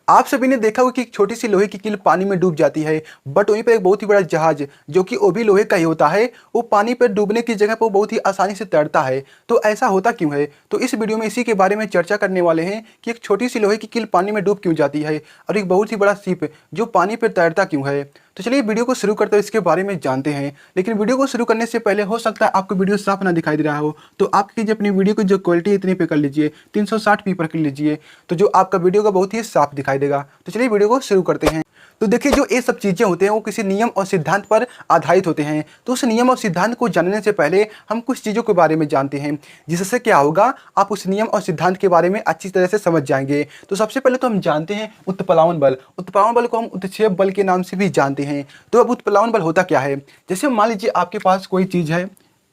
आप सभी ने देखा होगा कि एक छोटी सी लोहे की कील पानी में डूब जाती है, बट वहीं पर एक बहुत ही बड़ा जहाज जो कि वो भी लोहे का ही होता है, वो पानी पर डूबने की जगह पर बहुत ही आसानी से तैरता है। तो ऐसा होता क्यों है? तो इस वीडियो में इसी के बारे में चर्चा करने वाले हैं कि एक छोटी सी लोहे की कील पानी में डूब क्यों जाती है और एक बहुत ही बड़ा शिप जो पानी पर तैरता क्यों है। तो चलिए वीडियो को शुरू करते हैं, इसके बारे में जानते हैं। लेकिन वीडियो को शुरू करने से पहले हो सकता है आपको वीडियो साफ ना दिखाई दे रहा हो, तो आप कीजिए अपनी वीडियो की जो क्वालिटी है इतनी पे कर लीजिए, 360p पर कर लीजिए, तो जो आपका वीडियो का बहुत ही साफ दिखाई देगा। तो चलिए वीडियो को शुरू करते हैं। तो देखिए, जो ये सब चीज़ें होते हैं वो किसी नियम और सिद्धांत पर आधारित होते हैं। तो उस नियम और सिद्धांत को जानने से पहले हम कुछ चीज़ों के बारे में जानते हैं, जिससे क्या होगा, आप उस नियम और सिद्धांत के बारे में अच्छी तरह से समझ जाएंगे। तो सबसे पहले तो हम जानते हैं उत्प्लावन बल। उत्प्लावन बल को हम उत्क्षेप बल के नाम से भी जानते हैं। तो अब उत्प्लावन बल होता क्या है? जैसे मान लीजिए आपके पास कोई चीज़ है,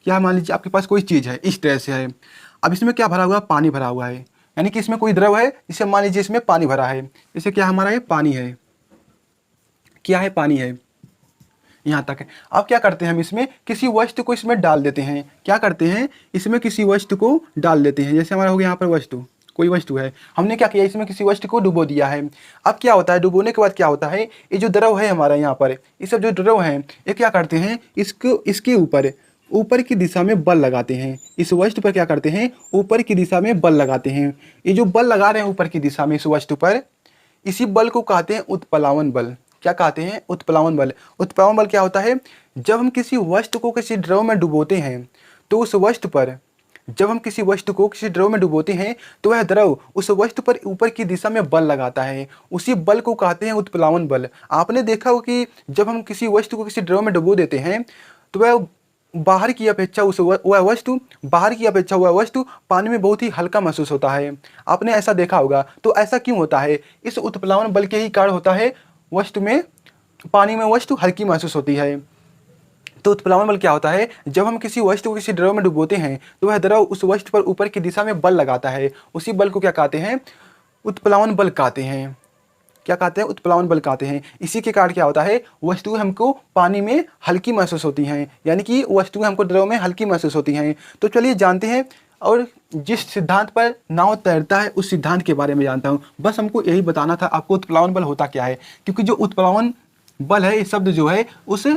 क्या मान लीजिए आपके पास कोई चीज़ है, इस तरह से है। अब इसमें क्या भरा हुआ है? पानी भरा हुआ है, यानी कि इसमें कोई द्रव है, जिसे मान लीजिए इसमें पानी भरा है। जैसे क्या हमारा ये पानी है, क्या है? पानी है, यहाँ तक है। अब क्या करते हैं, हम इसमें किसी वस्तु को इसमें डाल देते हैं। क्या करते हैं? इसमें किसी वस्तु को डाल देते हैं। जैसे हमारा हो गया यहाँ पर वस्तु, कोई वस्तु है, हमने क्या किया, इसमें किसी वस्तु को डुबो दिया है। अब क्या होता है, डुबोने के बाद क्या होता है, ये जो द्रव है हमारा यहाँ पर, ये सब जो द्रव हैं, ये क्या करते हैं, इसको इसके ऊपर ऊपर की दिशा में बल लगाते हैं। इस वस्तु पर क्या करते हैं, ऊपर की दिशा में बल लगाते हैं। ये जो बल लगा रहे हैं ऊपर की दिशा में इस वस्तु पर, इसी बल को कहते हैं उत्प्लावन बल। क्या कहते हैं? उत्प्लावन बल। उत्प्लावन बल क्या होता है? जब हम किसी वस्तु को किसी द्रव में डुबोते हैं, तो उस वस्तु पर, जब हम किसी वस्तु को किसी द्रव में डुबोते हैं, तो वह द्रव उस वस्तु पर ऊपर की दिशा में बल लगाता है। उसी बल को कहते हैं उत्प्लावन बल। आपने देखा हो कि जब हम किसी वस्तु को किसी द्रव में डुबो देते हैं, तो वह बाहर की अपेक्षा वह वस्तु पानी में बहुत ही हल्का महसूस होता है। आपने ऐसा देखा होगा। तो ऐसा क्यों होता है? इस उत्प्लावन बल के ही कारण होता है, वस्तु में, पानी में वस्तु हल्की महसूस होती है। तो उत्प्लावन बल क्या होता है? जब हम किसी वस्तु को किसी द्रव में डुबोते हैं, तो वह द्रव उस वस्तु पर ऊपर की दिशा में बल लगाता है। उसी बल को क्या कहते हैं? उत्प्लावन बल कहते हैं। क्या कहते हैं? उत्प्लावन बल कहते हैं। इसी के कारण क्या होता है, वस्तुएं हमको पानी में हल्की महसूस होती हैं, यानी कि वस्तुएं हमको द्रव में हल्की महसूस होती हैं। तो चलिए जानते हैं, और जिस सिद्धांत पर नाव तैरता है उस सिद्धांत के बारे में जानता हूँ। बस हमको यही बताना था आपको उत्प्लावन बल होता क्या है, क्योंकि जो उत्प्लावन बल है, ये शब्द जो है उस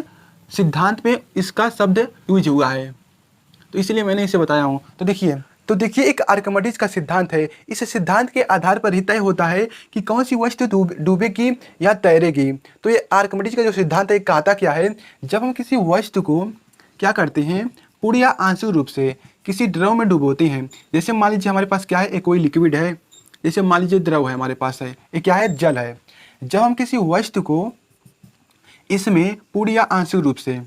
सिद्धांत में इसका शब्द यूज हुआ है, तो इसलिए मैंने इसे बताया हूँ। तो देखिए एक आर्किमिडीज का सिद्धांत है। इस सिद्धांत के आधार पर ही तय होता है कि कौन सी वस्तु डूबेगी या तैरेगी। तो ये आर्किमिडीज का जो सिद्धांत है, कहता क्या है, जब हम किसी वस्तु को क्या करते हैं, पूर्ण या आंशिक रूप से किसी द्रव में डुबोते हैं। जैसे मान लीजिए हमारे पास क्या है, एक कोई लिक्विड है, जैसे मान लीजिए द्रव है हमारे पास है, ये क्या है, जल है। जब हम किसी वस्तु को इसमें पूर्ण या आंशिक रूप से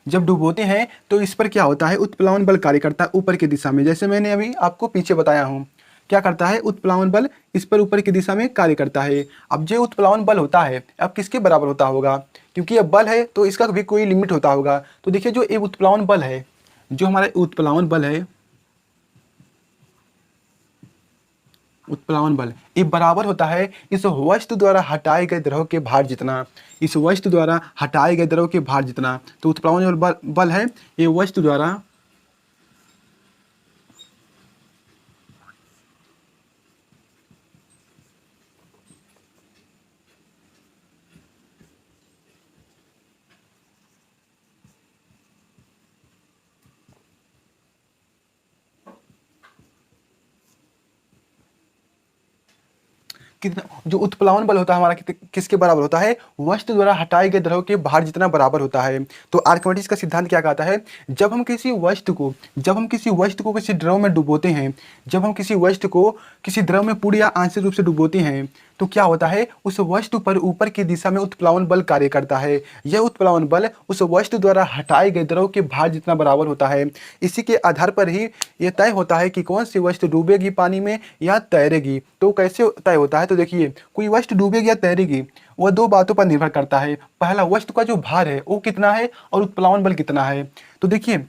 जब डुबोते हैं, तो इस पर क्या होता है, उत्प्लावन बल कार्य करता है ऊपर की दिशा में। जैसे मैंने अभी आपको पीछे बताया हूँ, क्या करता है, उत्प्लावन बल इस पर ऊपर की दिशा में कार्य करता है। अब जो उत्प्लावन बल होता है, अब किसके बराबर होता होगा, क्योंकि यह बल है तो इसका भी कोई लिमिट होता होगा। तो देखिए, जो ये उत्प्लावन बल है, जो हमारा उत्प्लावन बल है, उत्प्लावन बल ये बराबर होता है इस वस्तु द्वारा हटाए गए द्रव के भार जितना। इस वस्तु द्वारा हटाए गए द्रव के भार जितना। तो उत्प्लावन बल है, ये वस्तु द्वारा कितना, जो उत्प्लावन बल होता है हमारा किसके बराबर होता है, वस्तु द्वारा हटाए गए द्रव के भार जितना बराबर होता है। तो आर्किमिडीज का सिद्धांत क्या कहता है, जब हम किसी वस्तु को किसी द्रव में डुबोते हैं, जब हम किसी वस्तु को किसी द्रव में पूर्ण या आंशिक रूप से डुबोते हैं, तो क्या होता है, उस वस्तु पर ऊपर की दिशा में उत्प्लावन बल कार्य करता है। यह उत्प्लावन बल उस वस्तु द्वारा हटाए गए द्रव के भार जितना बराबर होता है। इसी के आधार पर ही यह तय होता है कि कौन सी वस्तु डूबेगी पानी में या तैरेगी। तो कैसे तय होता है, तो देखिए, कोई वस्तु डूबेगी या तैरेगी, वह दो बातों पर निर्भर करता है। पहला, वस्तु का जो भार है वो कितना है, और उत्प्लावन बल कितना है। तो देखिए,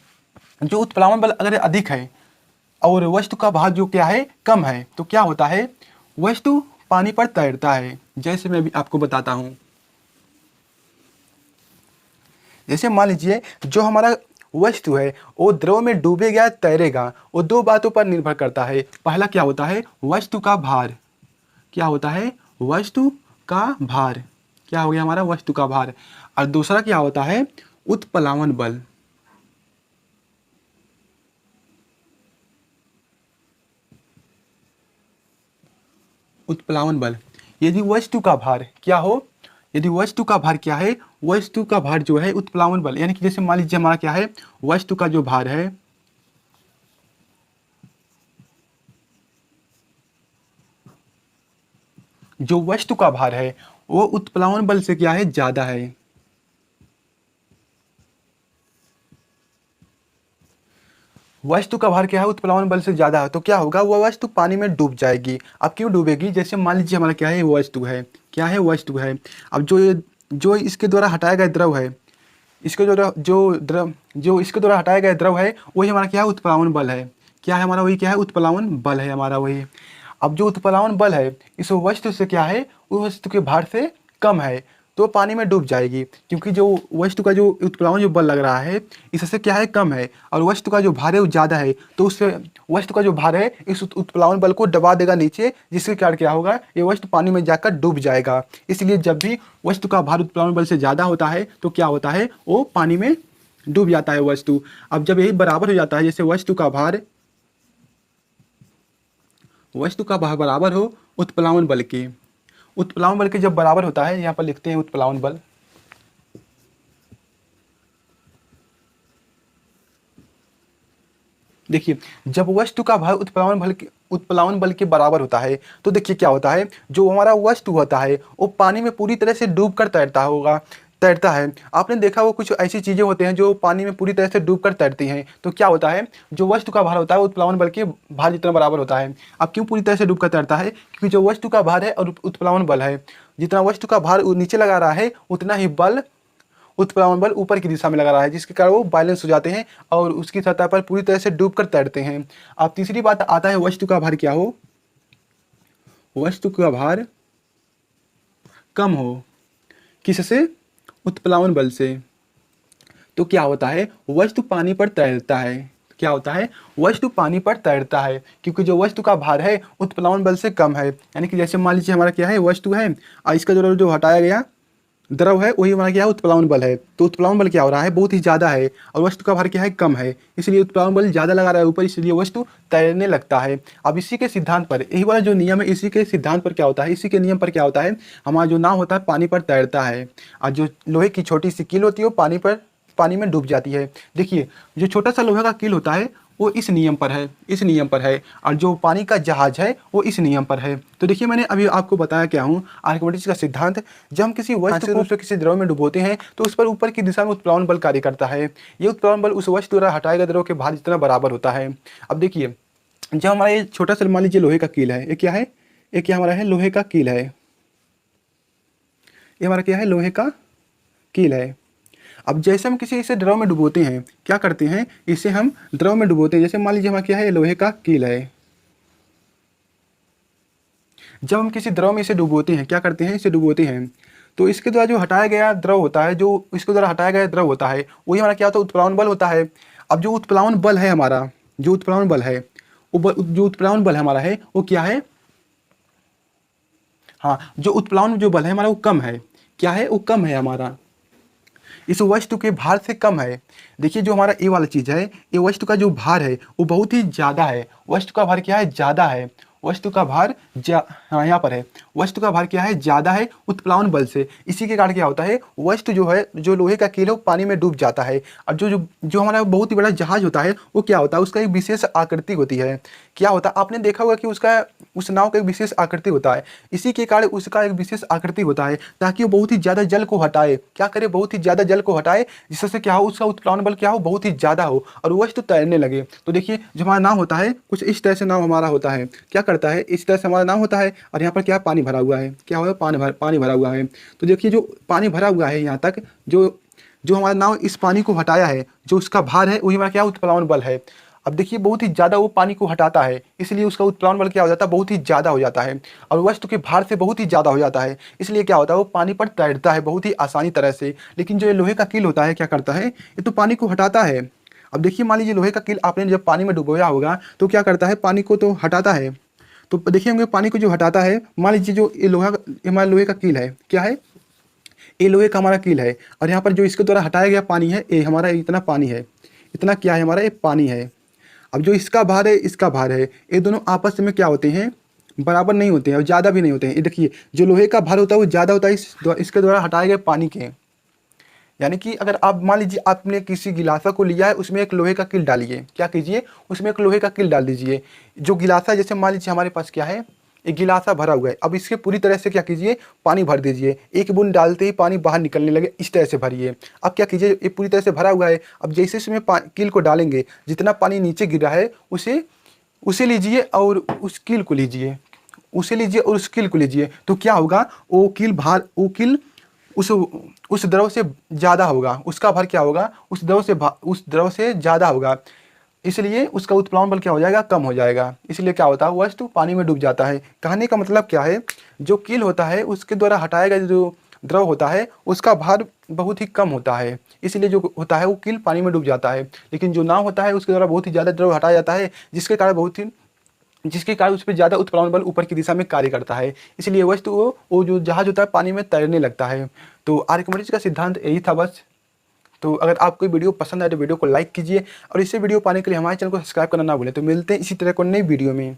जो उत्प्लावन बल अगर अधिक है और वस्तु का भार जो क्या है, कम है, तो क्या होता है, वस्तु पानी पर तैरता है। जैसे मैं भी आपको बताता हूं, जैसे मान लीजिए जो हमारा वस्तु है वो द्रव में डूबेगा या तैरेगा, वो दो बातों पर निर्भर करता है। पहला क्या होता है, वस्तु का भार, क्या होता है, वस्तु का भार, क्या हो गया हमारा, वस्तु का भार। और दूसरा क्या होता है, उत्प्लावन बल। उत्प्लावन बल, यदि वस्तु का भार क्या हो, यदि वस्तु का भार क्या है, वस्तु का भार जो है उत्प्लावन बल, यानी कि जैसे मान लीजिए हमारा क्या है, वस्तु का जो भार है, जो वस्तु का भार है वो उत्प्लावन बल से क्या है, ज्यादा है। वस्तु का भार क्या है, उत्प्लावन बल से ज्यादा है, तो क्या होगा, वह वस्तु पानी में डूब जाएगी। अब क्यों डूबेगी, जैसे मान लीजिए हमारा क्या है, वस्तु है, क्या है, वस्तु है। अब जो इसके द्वारा हटाया गया द्रव है, इसके द्वारा जो इसके द्वारा हटाया गया द्रव है, वही हमारा क्या है, उत्प्लावन बल है। क्या है हमारा, वही क्या है, उत्प्लावन बल है हमारा वही। अब जो उत्प्लावन बल है इस वस्तु से क्या है, उस वस्तु के भार से कम है, तो पानी में डूब जाएगी। क्योंकि जो वस्तु का जो उत्प्लावन जो बल लग रहा है इससे क्या है, कम है, और वस्तु का जो भार है वो ज़्यादा है, तो उससे वस्तु का जो भार है इस उत्प्लावन बल को दबा देगा नीचे, जिसके कारण क्या होगा, ये वस्तु पानी में जाकर डूब जाएगा। इसलिए जब भी वस्तु का भार उत्प्लावन बल से ज़्यादा होता है तो क्या होता है, वो पानी में डूब जाता है वस्तु। अब जब यही बराबर हो जाता है, जैसे वस्तु का भार बराबर हो उत्प्लावन बल के, उत्प्लावन बल के जब बराबर होता है, यहाँ पर लिखते हैं उत्प्लावन बल, देखिए जब वस्तु का भार उत्प्लावन बल के बराबर होता है तो देखिए क्या होता है, जो हमारा वस्तु होता है वो पानी में पूरी तरह से डूब कर तैरता है। आपने देखा वो कुछ ऐसी चीज़ें होते हैं जो पानी में पूरी तरह से डूबकर तैरती हैं, तो क्या होता है, जो वस्तु का भार होता है वो उत्प्लावन बल के भार जितना बराबर होता है। अब क्यों पूरी तरह से डूबकर तैरता है, क्योंकि जो वस्तु का भार है और उत्प्लावन बल है, जितना वस्तु का भार नीचे लगा रहा है उतना ही बल उत्प्लावन बल ऊपर की दिशा में लगा रहा है, जिसके कारण वो बैलेंस हो जाते हैं और उसकी सतह पर पूरी तरह से डूबकर तैरते हैं। अब तीसरी बात आता है, वस्तु का भार क्या हो, वस्तु का भार कम हो, किससे, उत्प्लावन बल से। तो क्या होता है, वस्तु पानी पर तैरता है, क्या होता है, वस्तु पानी पर तैरता है, क्योंकि जो वस्तु का भार है उत्प्लावन बल से कम है। यानी कि जैसे मान लीजिए हमारा क्या है, वस्तु है और इसका जो हटाया गया द्रव है वही हमारा क्या है, उत्प्लावन बल है। तो उत्प्लावन बल क्या हो रहा है, बहुत ही ज़्यादा है, और वस्तु का भार क्या है, कम है, इसलिए उत्प्लावन बल ज़्यादा लगा रहा है ऊपर, इसलिए वस्तु तैरने लगता है। अब इसी के सिद्धांत पर, यही वाला जो नियम है, इसी के सिद्धांत पर क्या होता है, इसी के नियम पर क्या होता है, हमारा जो नाव होता है पानी पर तैरता है, और जो लोहे की छोटी सी कील होती है वो पानी में डूब जाती है। देखिए जो छोटा सा लोहे का कील होता है वो इस नियम पर है, इस नियम पर है, और जो पानी का जहाज है वो इस नियम पर है। तो देखिए मैंने अभी आपको बताया क्या हूँ, आर्किमिडीज का सिद्धांत, जब हम किसी वस्तु को किसी द्रव में डुबोते हैं तो उस पर ऊपर की दिशा में उत्प्लावन बल कार्य करता है। ये उत्प्लावन बल उस वस्तु द्वारा हटाए गए द्रव के भार जितना बराबर होता है। अब देखिए जब हमारा ये छोटा सा मान लीजिए लोहे का कील है, ये क्या है, ये क्या हमारा है, लोहे का कील है, ये हमारा क्या है, लोहे का कील है। अब जैसे हम किसी इसे द्रव में डुबोते हैं, क्या करते हैं, इसे हम द्रव में डुबोते हैं, जैसे मान लीजिए हमारा क्या है, लोहे का कील है। जब हम किसी द्रव में इसे डुबोते हैं, क्या करते हैं, इसे डुबोते हैं, तो इसके द्वारा जो हटाया गया द्रव होता है, जो इसके द्वारा हटाया गया द्रव होता है वही हमारा क्या होता है, उत्प्लावन बल होता है। अब जो उत्प्लावन बल है हमारा, जो उत्प्लावन बल है जो उत्प्लावन बल हमारा है वो क्या है, हाँ जो उत्प्लावन जो बल है हमारा वो कम है, क्या है, वो कम है हमारा, इस वस्तु के भार से कम है। देखिए जो हमारा ये वाला चीज़ है, ये वस्तु का जो भार है वो बहुत ही ज़्यादा है, वस्तु का भार क्या है, ज़्यादा है, वस्तु का भार हाँ यहाँ पर है, वस्तु का भार क्या है, ज़्यादा है उत्प्लावन बल से। इसी के कारण क्या होता है, वस्तु जो है, जो लोहे का कील है वो पानी में डूब जाता है। और जो जो जो हमारा बहुत ही बड़ा जहाज होता है वो क्या होता है, उसका एक विशेष आकृति होती है। क्या होता है, आपने देखा होगा कि उस नाव का एक विशेष आकृति होता है, इसी के कारण उसका एक विशेष आकृति होता है, ताकि वो बहुत ही ज़्यादा जल को हटाए, क्या करे, बहुत ही ज़्यादा जल को हटाए, जिससे क्या हो, उसका उत्प्लावन बल क्या हो, बहुत ही ज़्यादा हो और वस्तु तैरने लगे। तो देखिए जो हमारा नाव होता है कुछ इस तरह से नाव हमारा होता है, क्या करता है, इस तरह से हमारा नाव होता है, और यहाँ पर क्या पानी भरा हुआ है, क्या हुआ, पानी भरा हुआ है। तो देखिए जो पानी भरा हुआ है यहाँ तक, जो जो हमारा नाव इस पानी को हटाया है, जो उसका भार है वही हमारा क्या, उत्प्लावन बल है। अब देखिए बहुत ही ज़्यादा वो पानी को हटाता है, इसलिए उसका उत्प्लावन बल क्या हो जाता है, बहुत ही ज़्यादा हो जाता है, और वस्तु के भार से बहुत ही ज़्यादा हो जाता है, इसलिए क्या होता है, वो पानी पर तैरता है बहुत ही आसानी तरह से। लेकिन जो ये लोहे का कील होता है क्या करता है, ये तो पानी को हटाता है। अब देखिए मान लीजिए लोहे का कील आपने जब पानी में डुबोया होगा तो क्या करता है, पानी को तो हटाता है, तो देखिए होंगे पानी को जो हटाता है, मान लीजिए जो ये हमारा लोहे का कील है, क्या है, ये लोहे का हमारा कील है, और यहाँ पर जो इसके द्वारा हटाया गया पानी है, ये हमारा इतना पानी है, इतना क्या है हमारा, ये पानी है। अब जो इसका भार है, इसका भार है, ये दोनों आपस में क्या होते हैं, बराबर नहीं होते हैं और ज़्यादा भी नहीं होते हैं। ये देखिए जो लोहे का भार होता है वो ज़्यादा होता है इसके द्वारा हटाए गए पानी के। यानी कि अगर आप मान लीजिए आपने किसी गिलासा को लिया है, उसमें एक लोहे का कील डालिए, क्या कीजिए, उसमें एक लोहे का कील डाल दीजिए। जो गिलासा, जैसे मान लीजिए हमारे पास क्या है, एक गिलासा भरा हुआ है, अब इसके पूरी तरह से क्या कीजिए, पानी भर दीजिए, एक बूंद डालते ही पानी बाहर निकलने लगे, इस तरह से भरिए। अब क्या कीजिए, ये पूरी तरह से भरा हुआ है, अब जैसे इसमें कील को डालेंगे, जितना पानी नीचे गिरा है उसे उसे लीजिए और उस कील को लीजिए, उसे लीजिए और उस कील को लीजिए, तो क्या होगा, वो कील उस द्रव से ज़्यादा होगा, उसका भार क्या होगा, उस द्रव से ज़्यादा होगा, इसलिए उसका उत्प्लावन बल क्या हो जाएगा, कम हो जाएगा। इसलिए क्या होता है, वस्तु पानी में डूब जाता है। कहने का मतलब क्या है, जो कील होता है उसके द्वारा हटाया गया जो द्रव होता है उसका भार बहुत ही कम होता है, इसलिए जो होता है वो कील पानी में डूब जाता है। लेकिन जो नाव होता है उसके द्वारा बहुत ही ज़्यादा द्रव हटाया जाता है, जिसके कारण उस पर ज़्यादा उत्प्लावन बल ऊपर की दिशा में कार्य करता है, इसलिए वस्तु वो जो जहाज होता है पानी में तैरने लगता है। तो आर्किमिडीज का सिद्धांत यही था बस। तो अगर आपको वीडियो पसंद आए तो वीडियो को लाइक कीजिए, और इससे वीडियो पाने के लिए हमारे चैनल को सब्सक्राइब करना ना भूलें। तो मिलते हैं इसी तरह को नई वीडियो में।